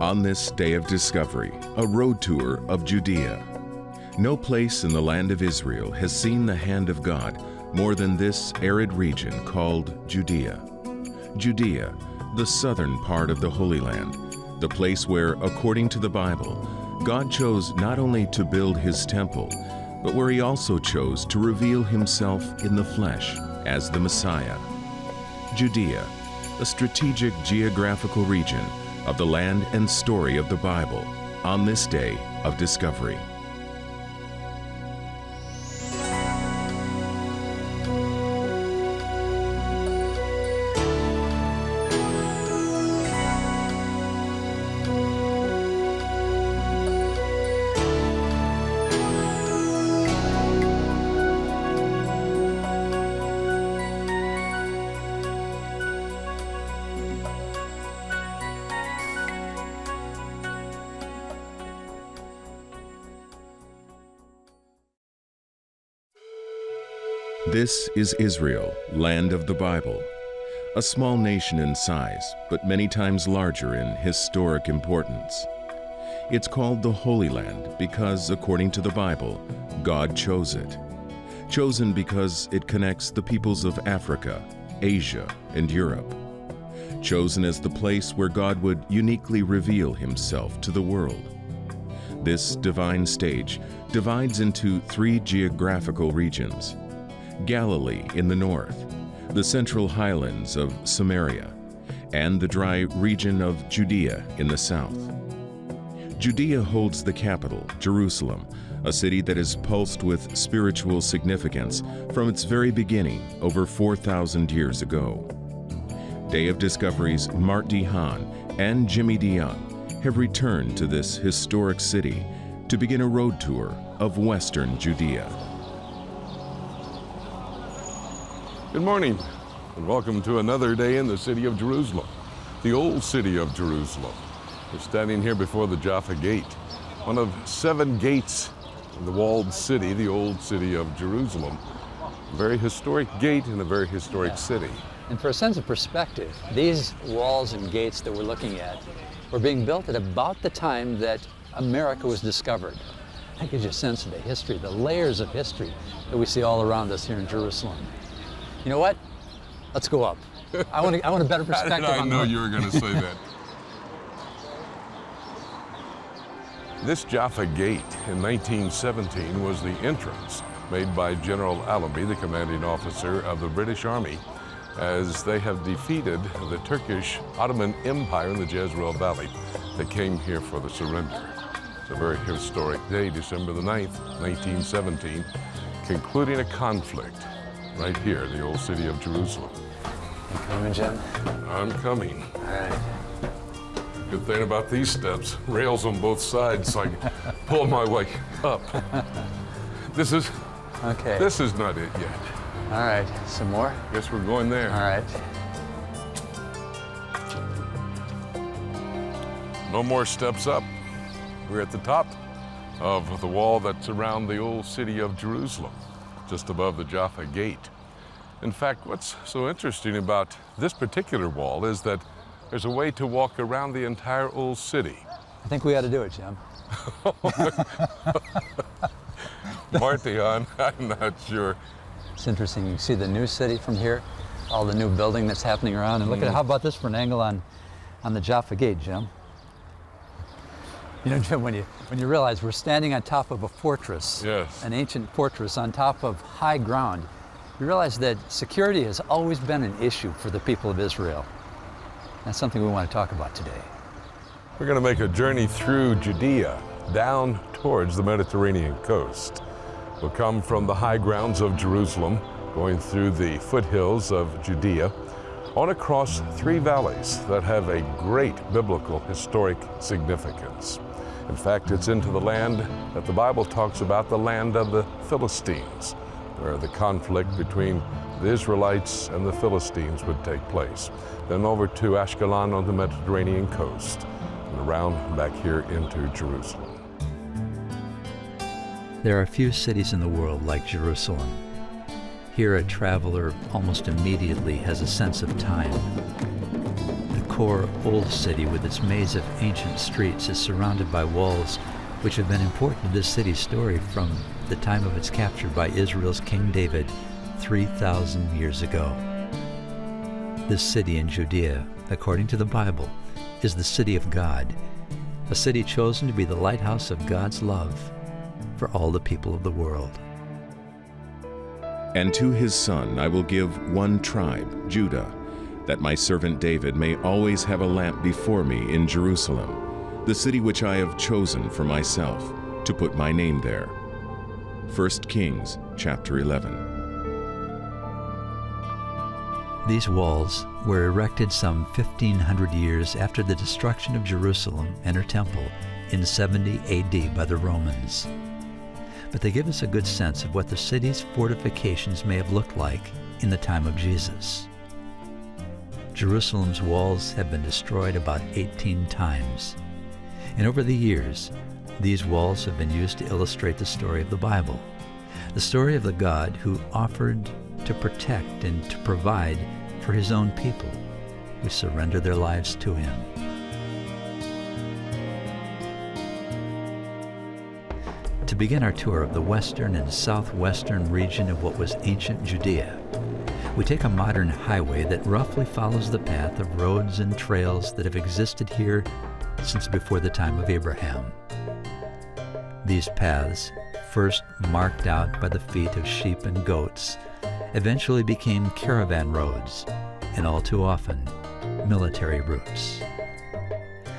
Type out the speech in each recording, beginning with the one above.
On this day of discovery, a road tour of Judea. No place in the land of Israel has seen the hand of God more than this arid region called Judea. Judea, the southern part of the Holy Land, the place where, according to the Bible, God chose not only to build his temple, but where he also chose to reveal himself in the flesh as the Messiah. Judea, a strategic geographical region of the land and story of the Bible on this day of discovery. This is Israel, land of the Bible, a small nation in size, but many times larger in historic importance. It's called the Holy Land because, according to the Bible, God chose it. Chosen because it connects the peoples of Africa, Asia, and Europe. Chosen as the place where God would uniquely reveal himself to the world. This divine stage divides into 3 geographical regions: Galilee in the north, the central highlands of Samaria, and the dry region of Judea in the south. Judea holds the capital, Jerusalem, a city that is pulsed with spiritual significance from its very beginning over 4,000 years ago. Day of Discovery's Mart DeHaan and Jimmy DeYoung have returned to this historic city to begin a road tour of Western Judea. Good morning, and welcome to another day in the city of Jerusalem, the old city of Jerusalem. We're standing here before the Jaffa Gate, one of 7 gates in the walled city, the old city of Jerusalem. A very historic gate in a very historic city. And for a sense of perspective, these walls and gates that we're looking at were being built at about the time that America was discovered. That gives you a sense of the history, the layers of history that we see all around us here in Jerusalem. You know what? Let's go up. I want a better perspective. I know you were going to say that. This Jaffa Gate in 1917 was the entrance made by General Allenby, the commanding officer of the British Army, as they have defeated the Turkish Ottoman Empire in the Jezreel Valley that came here for the surrender. It's a very historic day, December the 9th, 1917, concluding a conflict right here, the old city of Jerusalem. You coming, Jim? I'm coming. All right. Good thing about these steps, rails on both sides so I can pull my way up. This is not it yet. All right, some more? Guess we're going there. All right. No more steps up. We're at the top of the wall that's around the old city of Jerusalem, just above the Jaffa Gate. In fact, what's so interesting about this particular wall is that there's a way to walk around the entire old city. I think we ought to do it, Jim. Mart DeHaan, I'm not sure. It's interesting. You can see the new city from here, all the new building that's happening around. And look at, how about this for an angle on the Jaffa Gate, Jim? You know, Jim, when you realize we're standing on top of a fortress, yes, an ancient fortress on top of high ground, you realize that security has always been an issue for the people of Israel. That's something we want to talk about today. We're going to make a journey through Judea, down towards the Mediterranean coast. We'll come from the high grounds of Jerusalem, going through the foothills of Judea, on across 3 valleys that have a great biblical historic significance. In fact, it's into the land that the Bible talks about, the land of the Philistines, where the conflict between the Israelites and the Philistines would take place. Then over to Ashkelon on the Mediterranean coast, and around back here into Jerusalem. There are few cities in the world like Jerusalem. Here a traveler almost immediately has a sense of time. The core old city with its maze of ancient streets is surrounded by walls which have been important to this city's story from the time of its capture by Israel's King David 3,000 years ago. This city in Judea, according to the Bible, is the city of God, a city chosen to be the lighthouse of God's love for all the people of the world. And to his son I will give one tribe, Judah, that my servant David may always have a lamp before me in Jerusalem, the city which I have chosen for myself, to put my name there. 1 Kings chapter 11. These walls were erected some 1,500 years after the destruction of Jerusalem and her temple in 70 AD by the Romans. But they give us a good sense of what the city's fortifications may have looked like in the time of Jesus. Jerusalem's walls have been destroyed about 18 times. And over the years, these walls have been used to illustrate the story of the Bible, the story of the God who offered to protect and to provide for his own people who surrender their lives to him. To begin our tour of the western and southwestern region of what was ancient Judea, we take a modern highway that roughly follows the path of roads and trails that have existed here since before the time of Abraham. These paths, first marked out by the feet of sheep and goats, eventually became caravan roads, and all too often, military routes.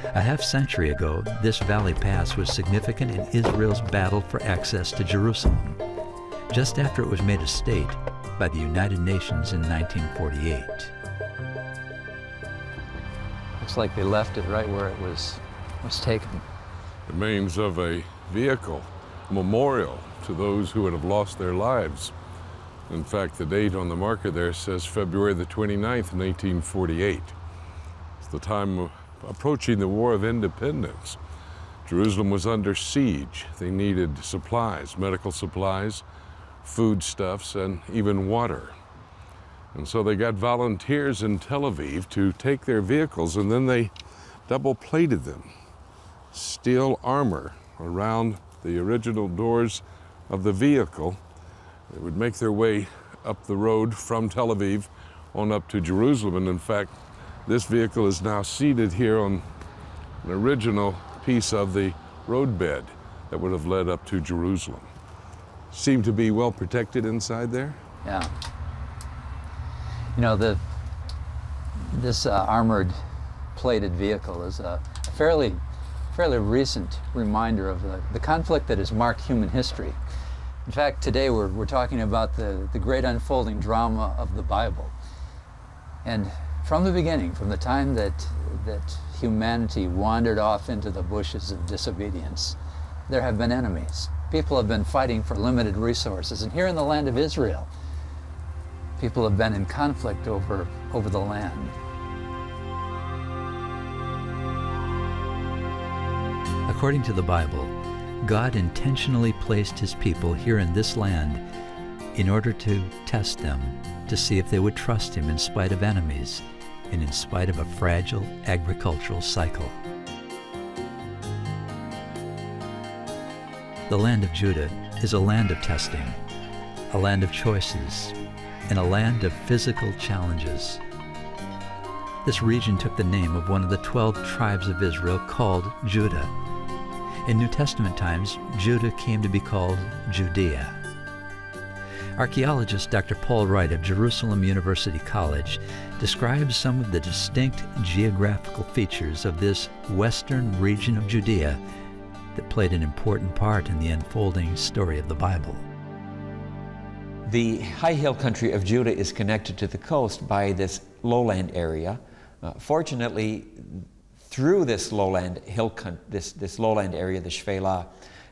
A half-century ago, this valley pass was significant in Israel's battle for access to Jerusalem, just after it was made a state by the United Nations in 1948. Looks like they left it right where it was taken. Remains of a vehicle, a memorial to those who would have lost their lives. In fact, the date on the marker there says February the 29th, 1948. It's the time of approaching the War of Independence. Jerusalem was under siege. They needed supplies, medical supplies, foodstuffs, and even water. And so they got volunteers in Tel Aviv to take their vehicles, and then they double-plated them. Steel armor around the original doors of the vehicle. They would make their way up the road from Tel Aviv on up to Jerusalem. And in fact, this vehicle is now seated here on an original piece of the roadbed that would have led up to Jerusalem. Seemed to be well protected inside there. Yeah. You know, this armored plated vehicle is a fairly recent reminder of the conflict that has marked human history. In fact, today we're talking about the great unfolding drama of the Bible. And from the beginning, from the time that humanity wandered off into the bushes of disobedience, there have been enemies. People have been fighting for limited resources. And here in the land of Israel, people have been in conflict over the land. According to the Bible, God intentionally placed his people here in this land in order to test them, to see if they would trust him in spite of enemies and in spite of a fragile agricultural cycle. The land of Judah is a land of testing, a land of choices, and a land of physical challenges. This region took the name of one of the 12 tribes of Israel called Judah. In New Testament times, Judah came to be called Judea. Archaeologist Dr. Paul Wright of Jerusalem University College describes some of the distinct geographical features of this western region of Judea that played an important part in the unfolding story of the Bible. The high hill country of Judah is connected to the coast by this lowland area. Fortunately, through this lowland this lowland area, the Shvela,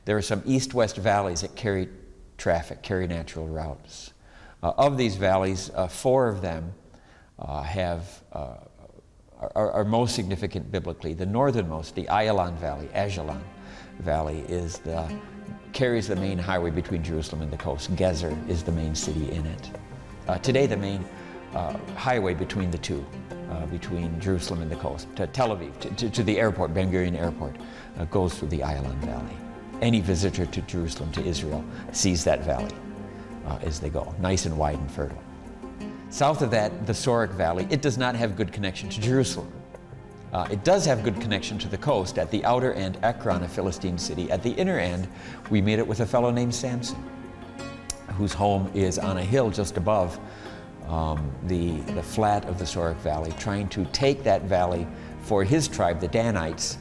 there are some east-west valleys that carry traffic, carry natural routes. Of these valleys, 4 of them are most significant biblically. The northernmost, the Ajalon Valley, carries the main highway between Jerusalem and the coast. Gezer is the main city in it. Today, the main highway between the two, between Jerusalem and the coast, to Tel Aviv, to the airport, Ben Gurion Airport, goes through the Ayalon Valley. Any visitor to Jerusalem, to Israel, sees that valley as they go, nice and wide and fertile. South of that, the Sorek Valley, it does not have good connection to Jerusalem. It does have good connection to the coast. At the outer end, Ekron, a Philistine city. At the inner end, we meet it with a fellow named Samson, whose home is on a hill just above the flat of the Sorek Valley, trying to take that valley for his tribe, the Danites.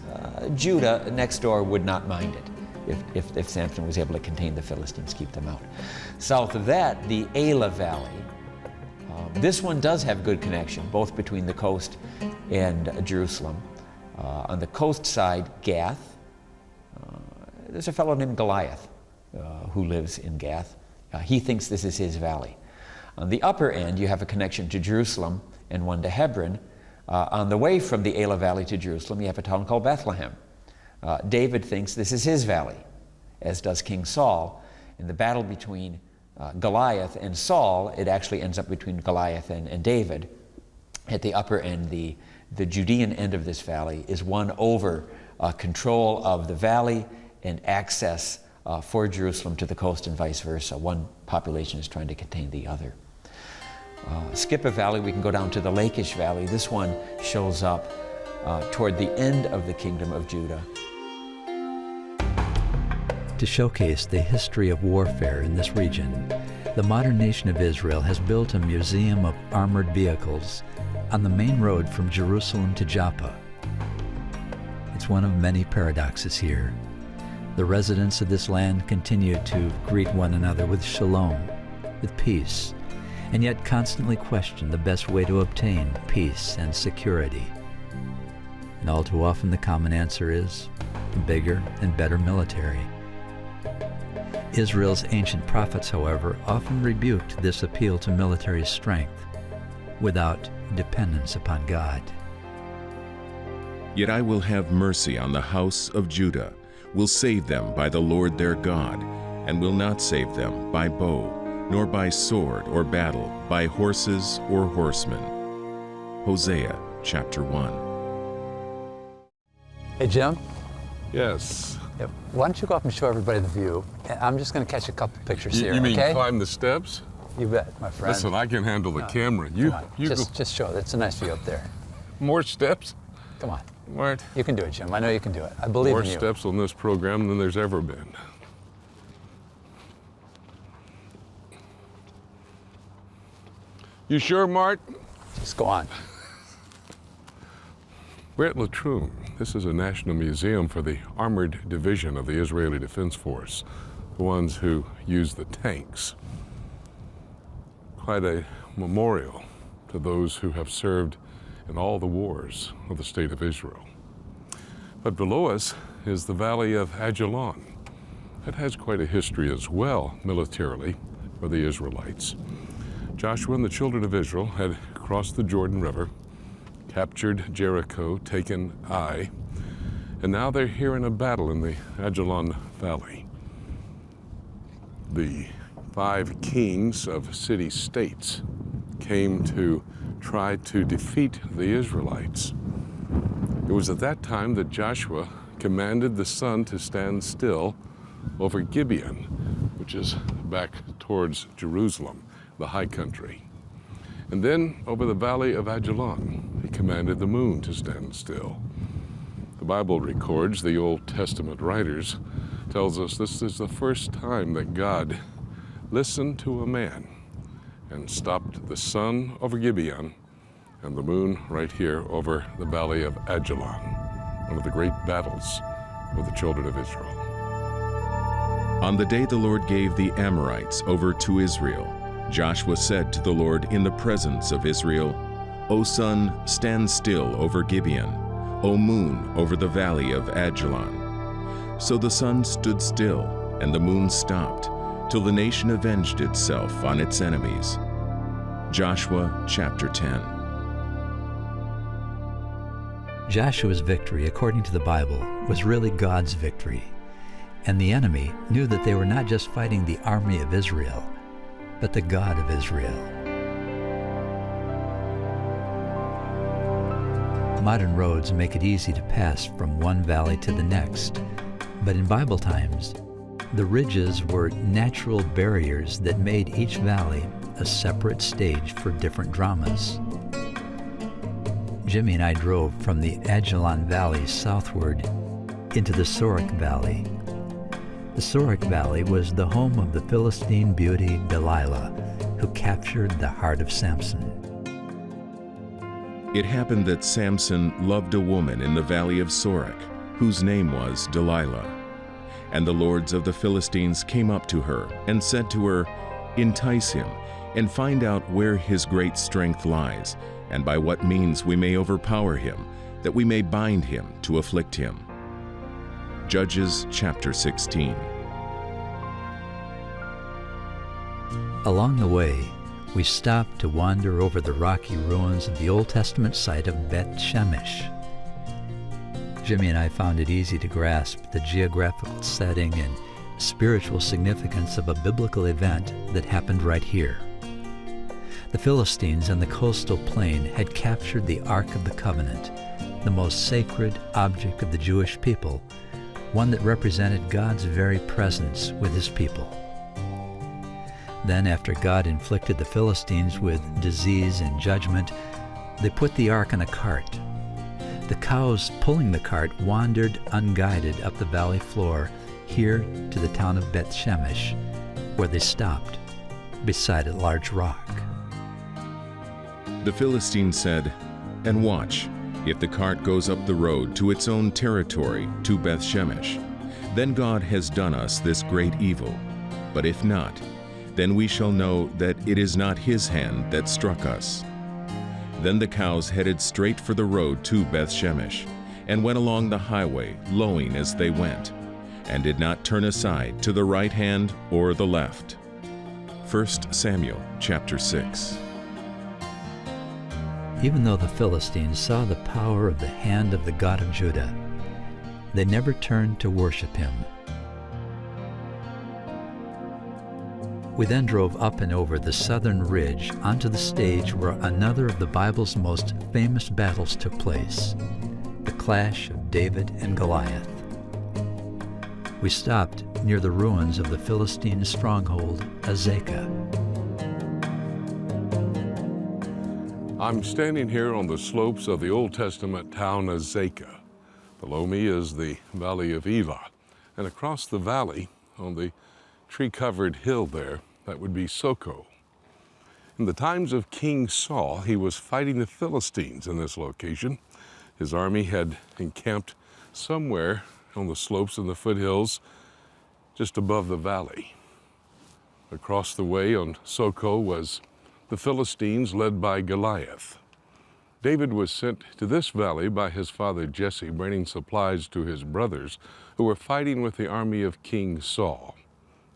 Judah, next door, would not mind it if Samson was able to contain the Philistines, keep them out. South of that, the Elah Valley. This one does have good connection, both between the coast and Jerusalem. On the coast side, Gath. There's a fellow named Goliath who lives in Gath. He thinks this is his valley. On the upper end, you have a connection to Jerusalem and one to Hebron. On the way from the Elah Valley to Jerusalem, you have a town called Bethlehem. David thinks this is his valley, as does King Saul. In the battle between Goliath and Saul, it actually ends up between Goliath and David. At the upper end, the Judean end of this valley is won over control of the valley and access for Jerusalem to the coast and vice versa. One population is trying to contain the other. Skip a valley, we can go down to the Lachish Valley. This one shows up toward the end of the kingdom of Judah. To showcase the history of warfare in this region, the modern nation of Israel has built a museum of armored vehicles on the main road from Jerusalem to Joppa. It's one of many paradoxes here. The residents of this land continue to greet one another with shalom, with peace, and yet constantly question the best way to obtain peace and security. And all too often the common answer is a bigger and better military. Israel's ancient prophets, however, often rebuked this appeal to military strength without dependence upon God. Yet I will have mercy on the house of Judah, will save them by the Lord their God, and will not save them by bow, nor by sword or battle, by horses or horsemen. Hosea chapter 1. Hey, Jim? Yes. Yeah, why don't you go up and show everybody the view? And I'm just going to catch a couple pictures here, You mean okay? climb the steps? You bet, my friend. Listen, I can handle the camera. Come You on, go. just show it. It's a nice view up there. More steps? Come on. What? You can do it, Jim. I know you can do it. I believe More in you. steps on this program than there's ever been. You sure, Mart? Just go on. We're at Latroon. This is a national museum for the armored division of the Israeli Defense Force, the ones who use the tanks. Quite a memorial to those who have served in all the wars of the state of Israel. But below us is the valley of Ajalon. It has quite a history as well, militarily, for the Israelites. Joshua and the children of Israel had crossed the Jordan River, captured Jericho, taken Ai, and now they're here in a battle in the Ajalon Valley. The 5 kings of city-states came to try to defeat the Israelites. It was at that time that Joshua commanded the sun to stand still over Gibeon, which is back towards Jerusalem, the high country. And then over the valley of Ajalon, he commanded the moon to stand still. The Bible records, the Old Testament writers tells us this is the first time that God listened to a man and stopped the sun over Gibeon and the moon right here over the valley of Ajalon, one of the great battles of the children of Israel. On the day the Lord gave the Amorites over to Israel, Joshua said to the Lord in the presence of Israel, O sun, stand still over Gibeon, O moon, over the valley of Ajalon. So the sun stood still, and the moon stopped, till the nation avenged itself on its enemies. Joshua chapter 10. Joshua's victory, according to the Bible, was really God's victory. And the enemy knew that they were not just fighting the army of Israel, but the God of Israel. Modern roads make it easy to pass from one valley to the next, but in Bible times, the ridges were natural barriers that made each valley a separate stage for different dramas. Jimmy and I drove from the Ajalon Valley southward into the Sorek Valley. The Sorek Valley was the home of the Philistine beauty Delilah, who captured the heart of Samson. It happened that Samson loved a woman in the valley of Sorek, whose name was Delilah. And the lords of the Philistines came up to her and said to her, "Entice him, and find out where his great strength lies, and by what means we may overpower him, that we may bind him to afflict him." Judges chapter 16. Along the way, we stopped to wander over the rocky ruins of the Old Testament site of Beth Shemesh. Jimmy and I found it easy to grasp the geographical setting and spiritual significance of a biblical event that happened right here. The Philistines on the coastal plain had captured the Ark of the Covenant, the most sacred object of the Jewish people, one that represented God's very presence with his people. Then, after God inflicted the Philistines with disease and judgment, they put the ark on a cart. The cows pulling the cart wandered unguided up the valley floor here to the town of Beth Shemesh, where they stopped beside a large rock. The Philistines said, "And watch, if the cart goes up the road to its own territory, to Beth Shemesh, then God has done us this great evil. But if not, then we shall know that it is not his hand that struck us." Then the cows headed straight for the road to Beth Shemesh, and went along the highway, lowing as they went, and did not turn aside to the right hand or the left. 1 Samuel chapter 6. Even though the Philistines saw the power of the hand of the God of Judah, they never turned to worship him. We then drove up and over the southern ridge onto the stage where another of the Bible's most famous battles took place, the clash of David and Goliath. We stopped near the ruins of the Philistine stronghold, Azekah. I'm standing here on the slopes of the Old Testament town Azekah. Below me is the valley of Elah, and across the valley, on the tree-covered hill there, that would be Soko. In the times of King Saul, he was fighting the Philistines in this location. His army had encamped somewhere on the slopes and the foothills just above the valley. Across the way on Soko was the Philistines led by Goliath. David was sent to this valley by his father Jesse, bringing supplies to his brothers who were fighting with the army of King Saul.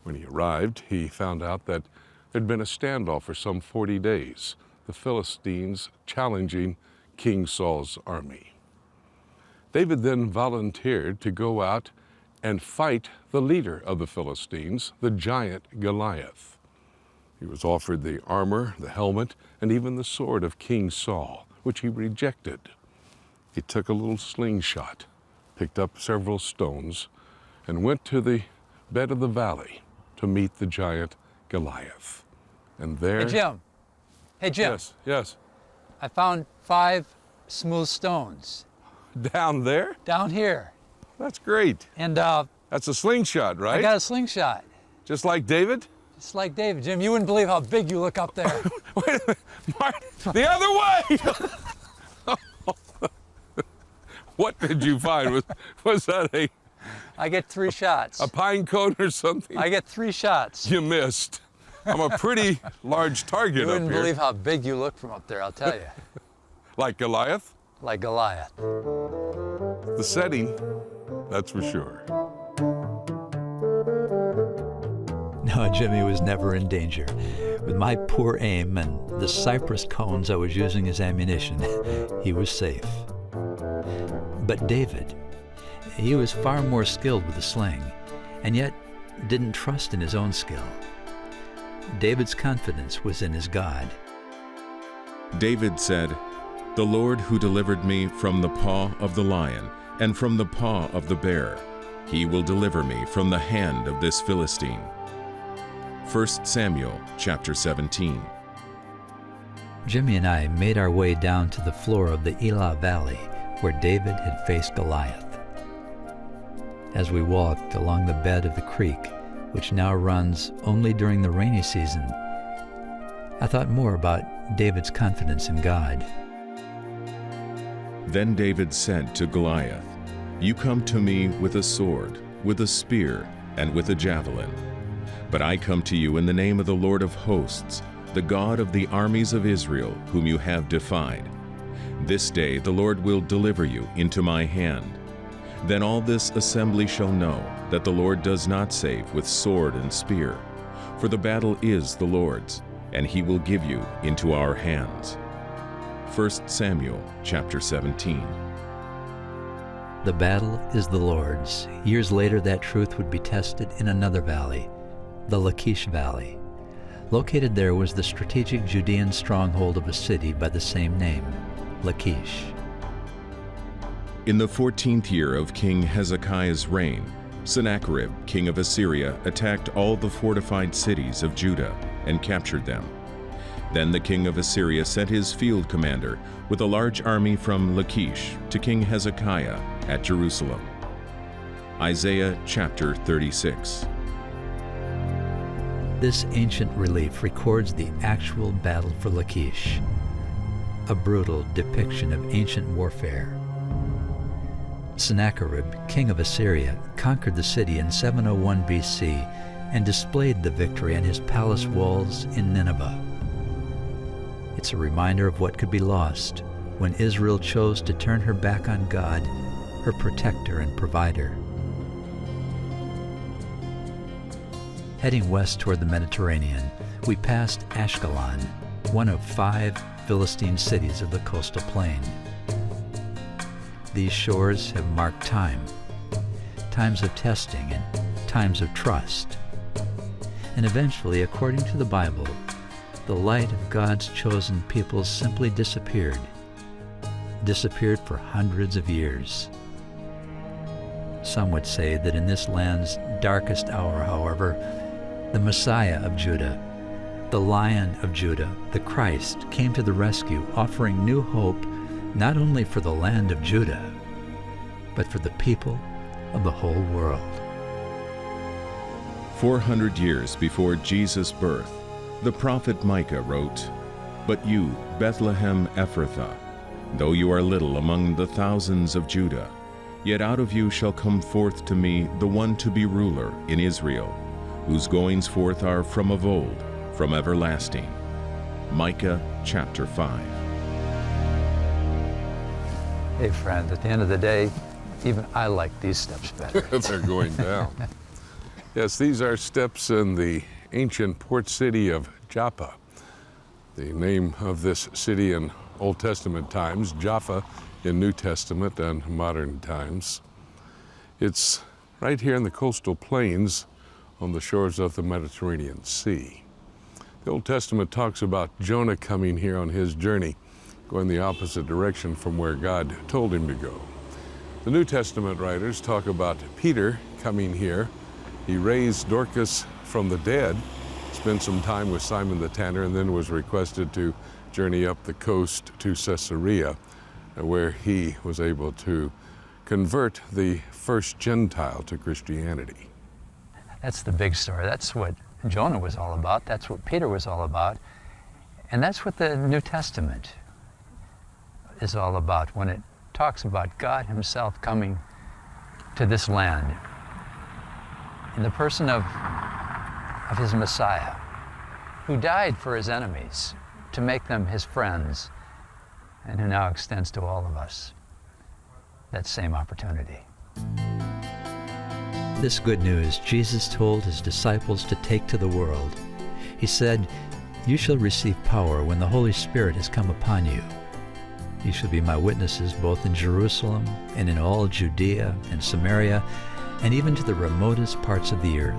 When he arrived, he found out that there'd been a standoff for some 40 days, the Philistines challenging King Saul's army. David then volunteered to go out and fight the leader of the Philistines, the giant Goliath. He was offered the armor, the helmet, and even the sword of King Saul, which he rejected. He took a little slingshot, picked up several stones, and went to the bed of the valley to meet the giant Goliath. And there... Hey, Jim. Hey, Jim. Yes, yes. I found 5 smooth stones. Down there? Down here. That's great. And That's a slingshot, right? I got a slingshot. Just like David? Just like David. Jim, you wouldn't believe how big you look up there. Wait a minute, Mark, the other way! What did you find? Was that I get 3 shots. a pine cone or something? I get 3 shots. You missed. I'm a pretty large target You up wouldn't here. believe how big you look from up there, I'll tell you. Like Goliath? Like Goliath. The setting, that's for sure. No, Jimmy was never in danger. With my poor aim and the cypress cones I was using as ammunition, he was safe. But David, he was far more skilled with the sling, and yet didn't trust in his own skill. David's confidence was in his God. David said, The Lord who delivered me from the paw of the lion and from the paw of the bear, he will deliver me from the hand of this Philistine. 1 Samuel chapter 17. Jimmy and I made our way down to the floor of the Elah Valley, where David had faced Goliath. As we walked along the bed of the creek, which now runs only during the rainy season, I thought more about David's confidence in God. Then David said to Goliath, "You come to me with a sword, with a spear, and with a javelin. But I come to you in the name of the Lord of hosts, the God of the armies of Israel, whom you have defied. This day the Lord will deliver you into my hand. Then all this assembly shall know that the Lord does not save with sword and spear, for the battle is the Lord's, and he will give you into our hands." 1 Samuel chapter 17. The battle is the Lord's. Years later, that truth would be tested in another valley, the Lachish Valley. Located there was the strategic Judean stronghold of a city by the same name, Lachish. In the 14th year of King Hezekiah's reign, Sennacherib, king of Assyria, attacked all the fortified cities of Judah and captured them. Then the king of Assyria sent his field commander with a large army from Lachish to King Hezekiah at Jerusalem. Isaiah chapter 36. This ancient relief records the actual battle for Lachish, a brutal depiction of ancient warfare. Sennacherib, king of Assyria, conquered the city in 701 BC and displayed the victory on his palace walls in Nineveh. It's a reminder of what could be lost when Israel chose to turn her back on God, her protector and provider. Heading west toward the Mediterranean, we passed Ashkelon, one of 5 Philistine cities of the coastal plain. These shores have marked times of testing and times of trust. And eventually, according to the Bible, the light of God's chosen people simply disappeared for hundreds of years. Some would say that in this land's darkest hour, however, the Messiah of Judah, the Lion of Judah, the Christ, came to the rescue, offering new hope not only for the land of Judah, but for the people of the whole world. 400 years before Jesus' birth, the prophet Micah wrote, "But you, Bethlehem Ephrathah, though you are little among the thousands of Judah, yet out of you shall come forth to me the one to be ruler in Israel, whose goings forth are from of old, from everlasting." Micah chapter 5. Hey friend, at the end of the day, even I like these steps better. They're going down. Yes, these are steps in the ancient port city of Joppa. The name of this city in Old Testament times, Jaffa in New Testament and modern times. It's right here in the coastal plains on the shores of the Mediterranean Sea. The Old Testament talks about Jonah coming here on his journey, going the opposite direction from where God told him to go. The New Testament writers talk about Peter coming here. He raised Dorcas from the dead, spent some time with Simon the tanner, and then was requested to journey up the coast to Caesarea, where he was able to convert the first Gentile to Christianity. That's the big story. That's what Jonah was all about. That's what Peter was all about. And that's what the New Testament is all about when it talks about God himself coming to this land in the person of his Messiah, who died for his enemies to make them his friends, and who now extends to all of us that same opportunity. This good news Jesus told his disciples to take to the world. He said, "You shall receive power when the Holy Spirit has come upon you. You shall be my witnesses both in Jerusalem and in all Judea and Samaria, and even to the remotest parts of the earth."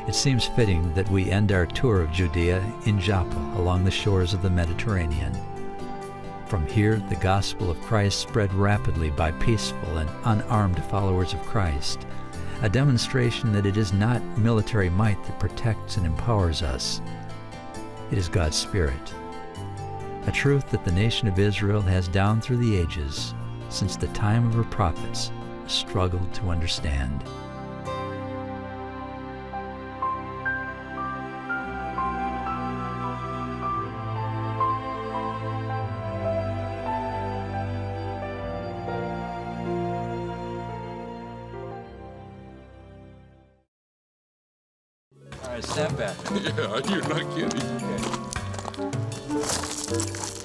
It seems fitting that we end our tour of Judea in Joppa along the shores of the Mediterranean. From here, the gospel of Christ spread rapidly by peaceful and unarmed followers of Christ, a demonstration that it is not military might that protects and empowers us. It is God's Spirit, a truth that the nation of Israel has down through the ages, since the time of her prophets, struggled to understand. All right, snap back. Yeah, you're not kidding. Okay.